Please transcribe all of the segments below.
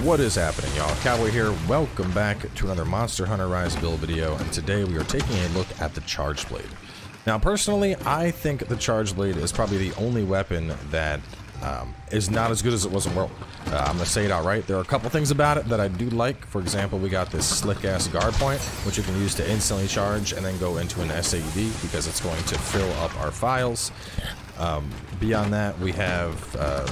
What is happening, y'all? Cowboy here. Welcome back to another Monster Hunter Rise build video, and today we are taking a look at the Charge Blade. Now, personally, I think the Charge Blade is probably the only weapon that is not as good as it was in World. I'm going to say it outright. There are a couple things about it that I do like. For example, we got this slick-ass guard point, which you can use to instantly charge and then go into an SAED because it's going to fill up our files. Beyond that, we have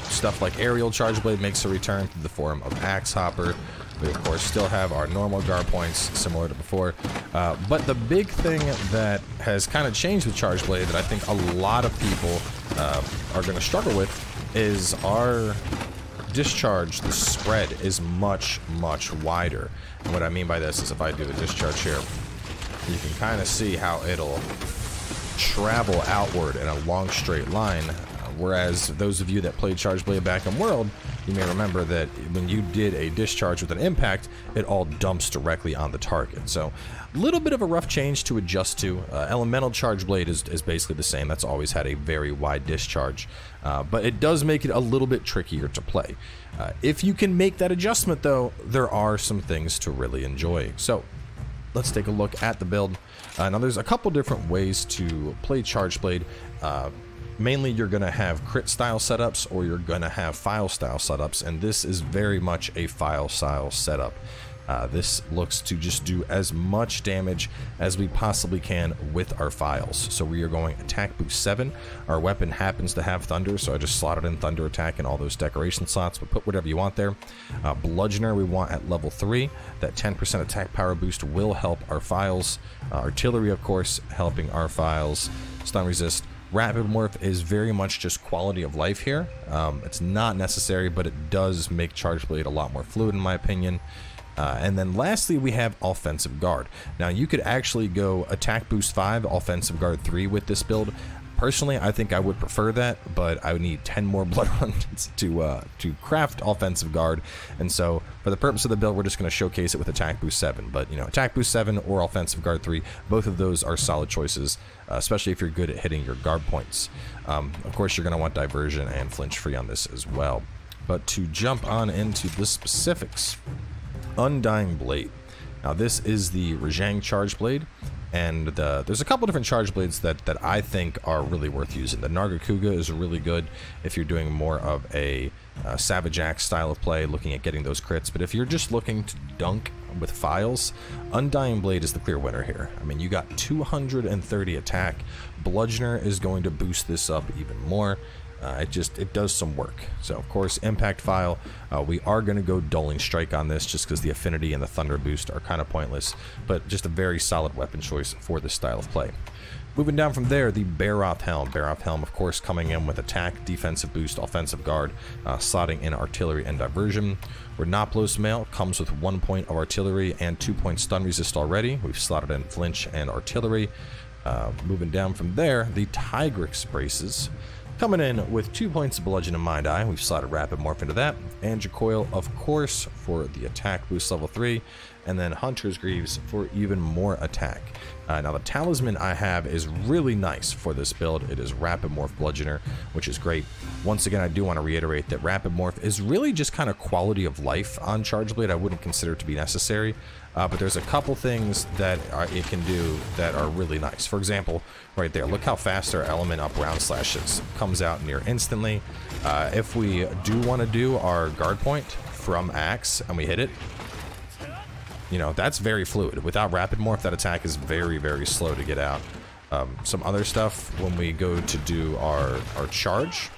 stuff like aerial charge blade makes a return to the form of axe hopper. We of course still have our normal guard points similar to before, but the big thing that has kind of changed with charge blade that I think a lot of people are going to struggle with is our discharge. The spread is much wider. And what I mean by this is if I do a discharge here, you can kind of see how it'll travel outward in a long straight line, whereas those of you that played Charge Blade back in World, you may remember that when you did a discharge with an impact, it all dumps directly on the target. So a little bit of a rough change to adjust to. Elemental Charge Blade is basically the same. That's always had a very wide discharge, but it does make it a little bit trickier to play. If you can make that adjustment though, there are some things to really enjoy. So let's take a look at the build. Now there's a couple different ways to play Charge Blade. Mainly you're going to have crit style setups or you're going to have file style setups, and this is very much a file style setup. This looks to just do as much damage as we possibly can with our files. So we are going attack boost 7. Our weapon happens to have thunder, so I just slotted in thunder attack in all those decoration slots, but put whatever you want there. Bludgeoner we want at level 3. That 10% attack power boost will help our files. Artillery, of course, helping our files. Stun resist. Rapid morph is very much just quality of life here. It's not necessary, but it does make Charge Blade a lot more fluid in my opinion. And then lastly, we have Offensive Guard. Now, you could actually go Attack Boost 5, Offensive Guard 3 with this build. Personally, I think I would prefer that, but I would need 10 more blood runs to craft Offensive Guard. And so, for the purpose of the build, we're just going to showcase it with Attack Boost 7. But, you know, Attack Boost 7 or Offensive Guard 3, both of those are solid choices, especially if you're good at hitting your guard points. Of course, you're going to want Diversion and Flinch Free on this as well. But to jump on into the specifics, Undying Blade. Now this is the Rajang Charge Blade, and there's a couple different Charge Blades that I think are really worth using. The Nargacuga is really good if you're doing more of a Savage Axe style of play, looking at getting those crits, but if you're just looking to dunk with files, Undying Blade is the clear winner here. I mean, you got 230 attack. Bludgeoner is going to boost this up even more. It does some work. So of course, impact file, we are going to go Dulling Strike on this just because the affinity and the thunder boost are kind of pointless, but just a very solid weapon choice for this style of play. Moving down from there, the Baroth Helm. Baroth Helm, of course, coming in with attack, defensive boost, offensive guard, slotting in artillery and diversion. Renoplos Mail comes with 1 point of artillery and 2 points stun resist already. We've slotted in flinch and artillery. Moving down from there, the Tigrex Braces. Coming in with 2 points of Bludgeon and Mind Eye. We've slotted Rapid Morph into that. And Jacoil, of course, for the attack boost level 3. And then Hunter's Greaves for even more attack. Now the Talisman I have is really nice for this build. It is Rapid Morph Bludgeoner, which is great. Once again, I do want to reiterate that Rapid Morph is really just kind of quality of life on Charge Blade. I wouldn't consider it to be necessary. But there's a couple things that it can do that are really nice. For example, right there, look how fast our element up round slashes comes out near instantly. If we do want to do our guard point from axe and we hit it, you know, that's very fluid. Without Rapid Morph, that attack is very slow to get out. Some other stuff, when we go to do our charge,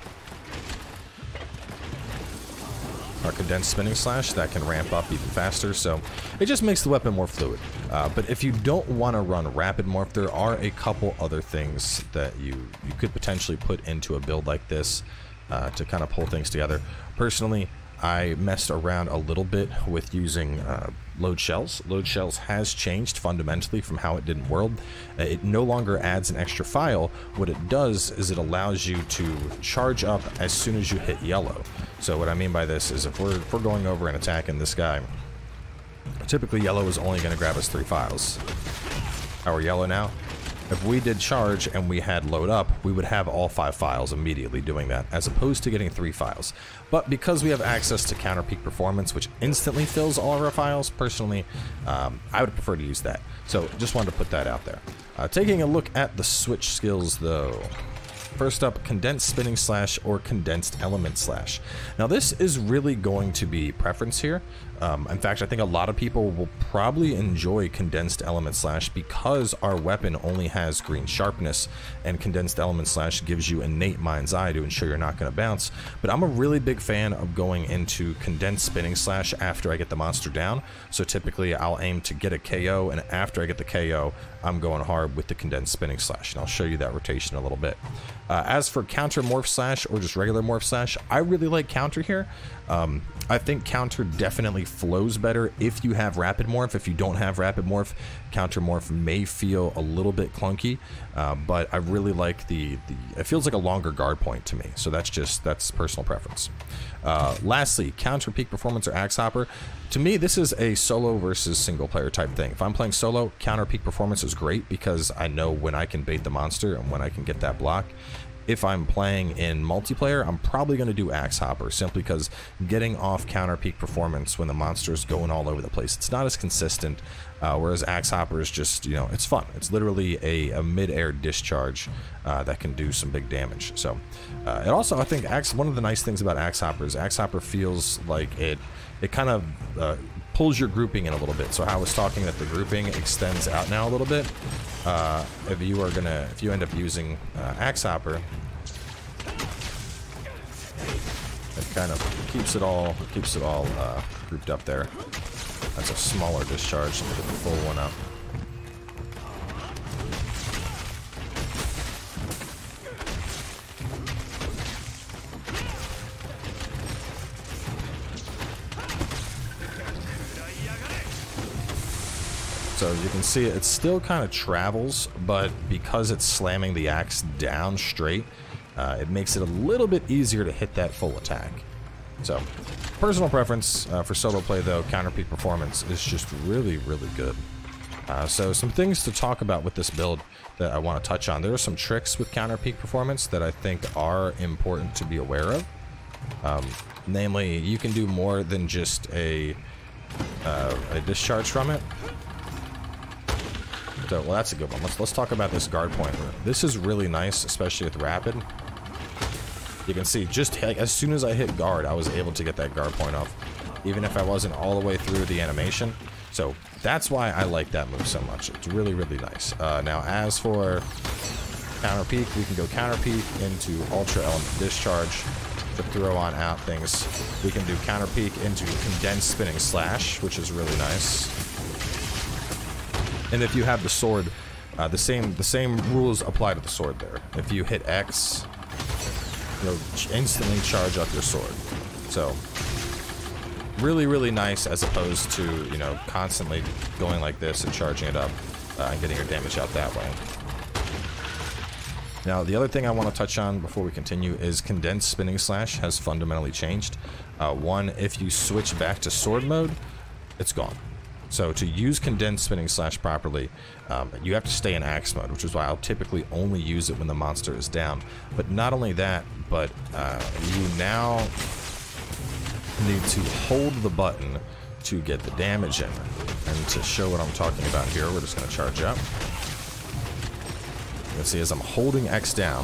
our condensed spinning slash, that can ramp up even faster, so it just makes the weapon more fluid. But if you don't want to run Rapid Morph, there are a couple other things that you could potentially put into a build like this to kind of pull things together. Personally, I messed around a little bit with using load shells. Load shells has changed fundamentally from how it did in World. It no longer adds an extra file. What it does is it allows you to charge up as soon as you hit yellow. So what I mean by this is if we're going over and attacking this guy, typically yellow is only going to grab us 3 files. Oh, we're yellow now? if we did charge and we had load up, we would have all 5 files immediately doing that, as opposed to getting 3 files. But because we have access to counter peak performance, which instantly fills all of our files, personally, I would prefer to use that. So just wanted to put that out there. Taking a look at the switch skills though. First up, condensed spinning slash or condensed element slash. Now this is really going to be preference here. In fact, I think a lot of people will probably enjoy condensed element slash because our weapon only has green sharpness, and condensed element slash gives you innate mind's eye to ensure you're not going to bounce. But I'm a really big fan of going into condensed spinning slash after I get the monster down. So typically I'll aim to get a KO, and after I get the KO, I'm going hard with the condensed spinning slash, and I'll show you that rotation in a little bit. As for counter morph slash or just regular morph slash, I really like counter here. I think counter definitely flows better if you have rapid morph. If you don't have rapid morph, counter morph may feel a little bit clunky, but I really like it feels like a longer guard point to me. So that's personal preference. Lastly, counter peak performance or axe hopper. To me, this is a solo versus single player type thing. If I'm playing solo, counter peak performance is great because I know when I can bait the monster and when I can get that block. If I'm playing in multiplayer, I'm probably going to do axe hopper, simply because getting off counter peak performance when the monster's going all over the place, it's not as consistent, whereas axe hopper is just, you know, it's fun. It's literally a mid-air discharge that can do some big damage. So, and also I think one of the nice things about axe hopper is axe hopper feels like it kind of pulls your grouping in a little bit. So how I was talking that the grouping extends out now a little bit. If you end up using axe hopper, it kind of keeps it all grouped up there. That's a smaller discharge to get the full one up. So you can see it still kind of travels, but because it's slamming the axe down straight, it makes it a little bit easier to hit that full attack. So, personal preference for solo play though, counter peak performance is just really, really good. So some things to talk about with this build that I want to touch on. There are some tricks with counter peak performance that I think are important to be aware of. Namely, you can do more than just a discharge from it. So, well, that's a good one. Let's talk about this guard point. This is really nice, especially with rapid. You can see just like, as soon as I hit guard, I was able to get that guard point off, even if I wasn't all the way through the animation. So that's why I like that move so much. It's really, really nice. Now, as for counter peak, we can go counter peak into ultra element discharge to throw on out things. We can do counter peak into condensed spinning slash, which is really nice. And if you have the sword, the same rules apply to the sword there. If you hit X, you'll instantly charge up your sword. So, really, really nice as opposed to, you know, constantly going like this and charging it up and getting your damage out that way. Now, the other thing I want to touch on before we continue is condensed spinning slash has fundamentally changed. One, if you switch back to sword mode, it's gone. So to use condensed spinning slash properly, you have to stay in axe mode, which is why I'll typically only use it when the monster is down. But not only that, but you now need to hold the button to get the damage in. And to show what I'm talking about here, we're just going to charge up. You can see as I'm holding X down,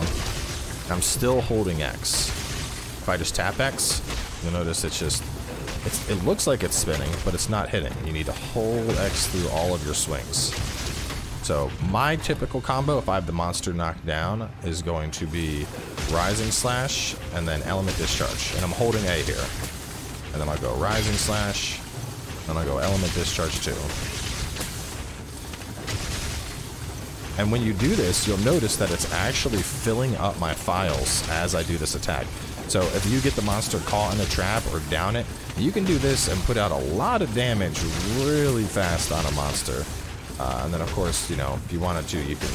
I'm still holding X. If I just tap X, you'll notice it looks like it's spinning, but it's not hitting. You need to hold X through all of your swings. So my typical combo, if I have the monster knocked down, is going to be rising slash and then element discharge. And I'm holding A here. And then I'll go rising slash, then I'll go element discharge 2. And when you do this, you'll notice that it's actually filling up my files as I do this attack. So if you get the monster caught in a trap or down it, you can do this and put out a lot of damage really fast on a monster. And then of course, you know, if you wanted to, you can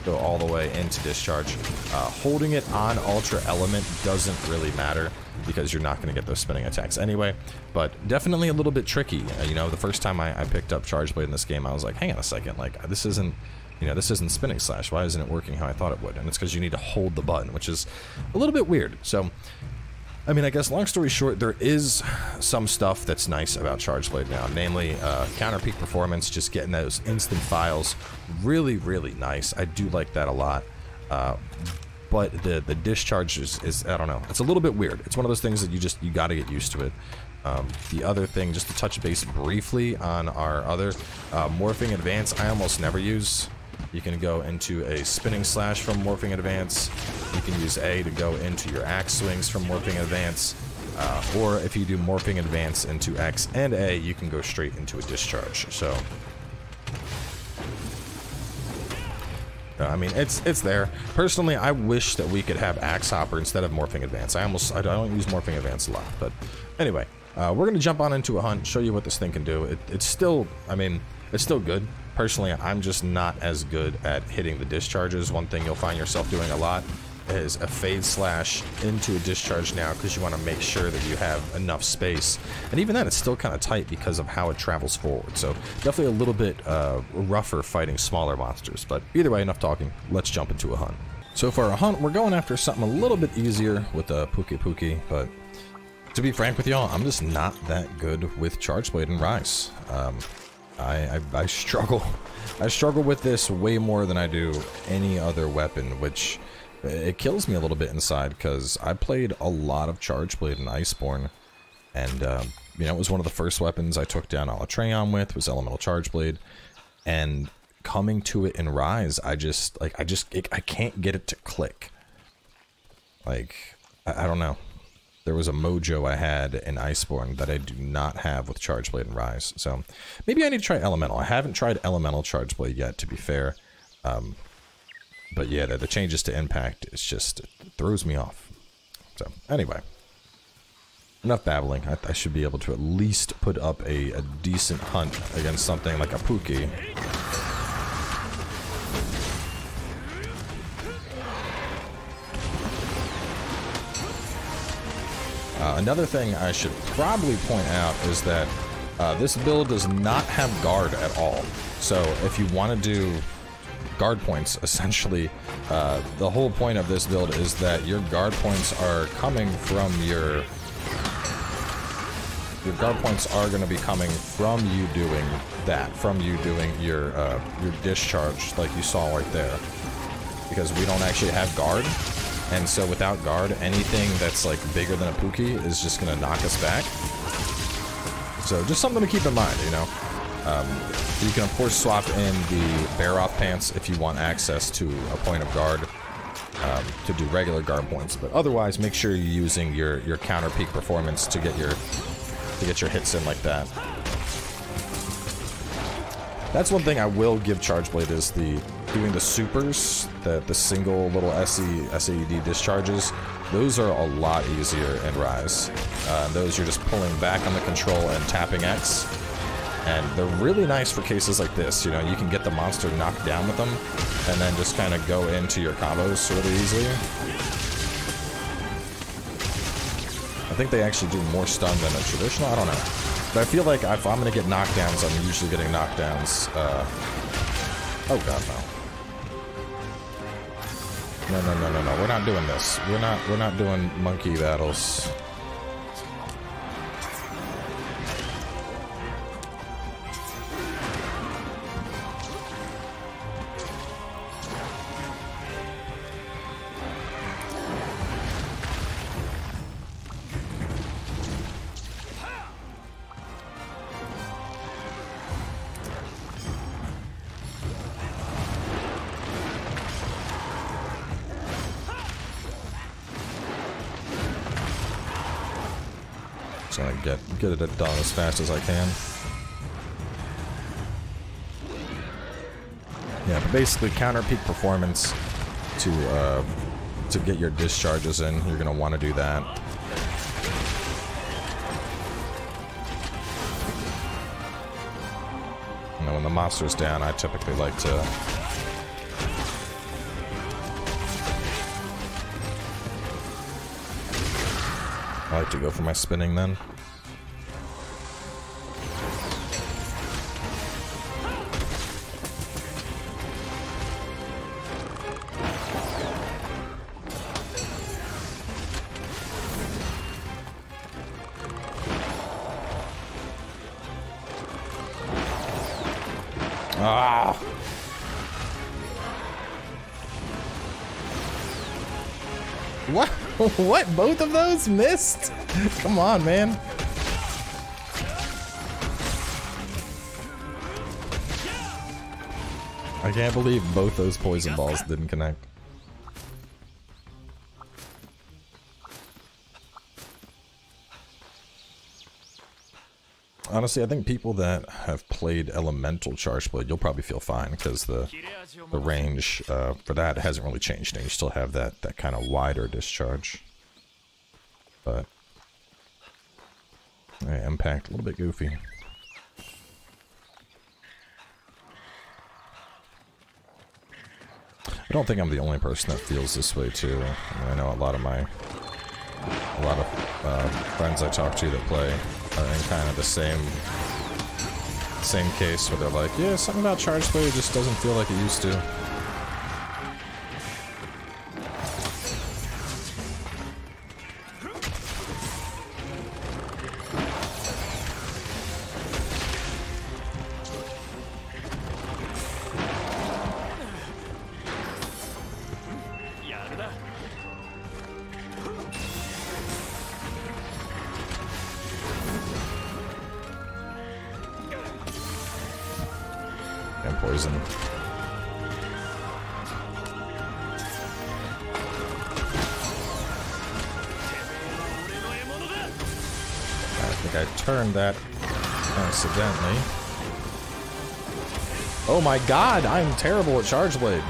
go all the way into discharge. Holding it on ultra element doesn't really matter. because you're not going to get those spinning attacks anyway. But definitely a little bit tricky. You know, the first time I picked up Charge Blade in this game, I was like, hang on a second, like, this isn't, you know, this isn't spinning slash. Why isn't it working how I thought it would? And it's because you need to hold the button, which is a little bit weird. So, I mean, I guess long story short, there is some stuff that's nice about Charge Blade now, namely counter peak performance, just getting those instant files, really, really nice. I do like that a lot. But the discharge is, I don't know, it's a little bit weird. It's one of those things that you got to get used to it. The other thing, just to touch base briefly on our other morphing advance, I almost never use. You can go into a spinning slash from morphing advance. You can use A to go into your axe swings from morphing advance. Or if you do morphing advance into X and A, you can go straight into a discharge. So, I mean, it's there. Personally, I wish that we could have axe hopper instead of morphing advance. I don't use morphing advance a lot, but anyway, we're gonna jump on into a hunt, show you what this thing can do. It's still, I mean, it's still good. Personally, I'm just not as good at hitting the discharges. One thing you'll find yourself doing a lot is a fade slash into a discharge now, because you want to make sure that you have enough space. And even then, it's still kind of tight because of how it travels forward. So definitely a little bit rougher fighting smaller monsters. But either way, enough talking. Let's jump into a hunt. So for a hunt, we're going after something a little bit easier with a Pookie, but to be frank with y'all, I'm just not that good with Charge Blade and Rise. I struggle. I struggle with this way more than I do any other weapon, which it kills me a little bit inside, because I played a lot of Charge Blade and Iceborne, and you know, it was one of the first weapons I took down Alatreon with, was Elemental Charge Blade, and coming to it in Rise, I can't get it to click. Like, I don't know. There was a mojo I had in Iceborne that I do not have with Charge Blade and Rise. So maybe I need to try Elemental. I haven't tried Elemental Charge Blade yet, to be fair. But yeah, the changes to impact, it throws me off. So anyway, enough babbling. I should be able to at least put up a decent hunt against something like a Pookie. Another thing I should probably point out is that this build does not have guard at all. So if you want to do guard points, essentially, the whole point of this build is that your guard points are coming from your guard points are going to be coming from you doing that, from you doing your discharge, like you saw right there, because we don't actually have guard. And so without guard, anything that's like bigger than a Pookie is just going to knock us back. So just something to keep in mind, you know. You can of course swap in the bear off pants if you want access to a point of guard to do regular guard points. But otherwise, make sure you're using your counter peak performance to get your hits in like that. That's one thing I will give Charge Blade, is doing the supers, the single little SAED discharges. Those are a lot easier in Rise. Those you're just pulling back on the control and tapping X. And they're really nice for cases like this. You know, you can get the monster knocked down with them, and then just kind of go into your combos really easily. I think they actually do more stun than a traditional, I don't know. But I feel like if I'm going to get knockdowns, I'm usually getting knockdowns. Oh god, no. No, we're not doing this. We're not doing monkey battles. Gonna get it done as fast as I can. Yeah, but basically counter peak performance to get your discharges in. You're gonna want to do that. And then when the monster's down, I typically like to I like to go for my spinning then. Ah! What? What? Both of those missed? Come on, man. I can't believe both those poison balls didn't connect. Honestly, I think people that have played Elemental Charge Blade, you'll probably feel fine because the range for that hasn't really changed. And you still have that kind of wider discharge. But yeah, impact a little bit goofy. I don't think I'm the only person that feels this way too. I mean, I know a lot of friends I talk to that play are in kind of the same case where they're like, yeah, something about Charge Blade just doesn't feel like it used to. And poison. I think I turned that accidentally. Oh my god, I'm terrible at Charge Blade.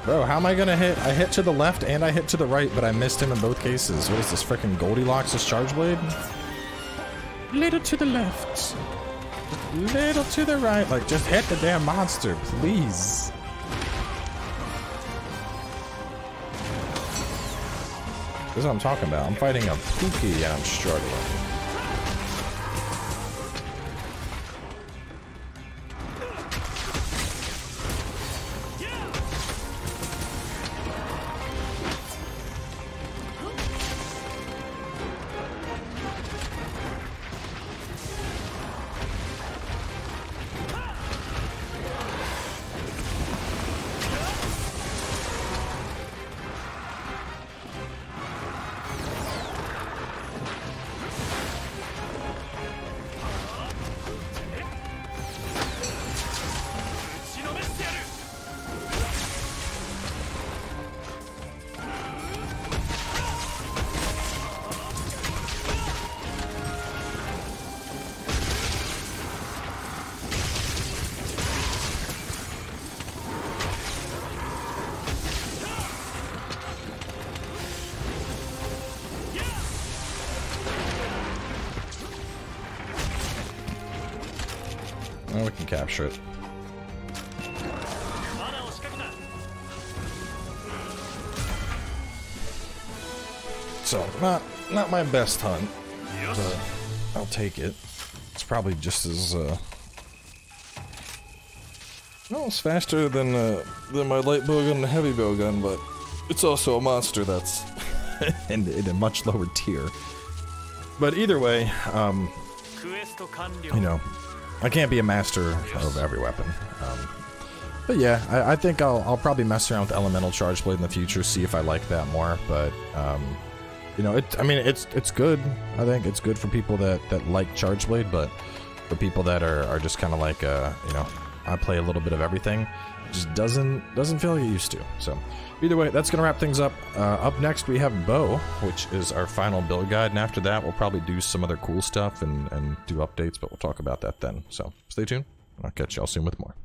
Bro, how am I gonna hit? I hit to the left and I hit to the right, but I missed him in both cases. What is this, frickin' Goldilocks' Charge Blade? Little to the left. Little to the right. Like, just hit the damn monster, please. This is what I'm talking about. I'm fighting a Pookie and I'm struggling. Well, we can capture it. So, not my best hunt, but I'll take it. It's probably just as well, it's faster than my light bow gun and heavy bow gun, but it's also a monster that's in a much lower tier. But either way, you know, I can't be a master of every weapon. But yeah, I think I'll probably mess around with Elemental Charge Blade in the future, see if I like that more. But you know, it's good. I think it's good for people that like Charge Blade, but for people that are just kind of like you know, I play a little bit of everything, it just doesn't feel like it used to. So either way, that's gonna wrap things up. Up next we have Bow, which is our final build guide, and after that we'll probably do some other cool stuff and do updates, but we'll talk about that then. So stay tuned, and I'll catch y'all soon with more.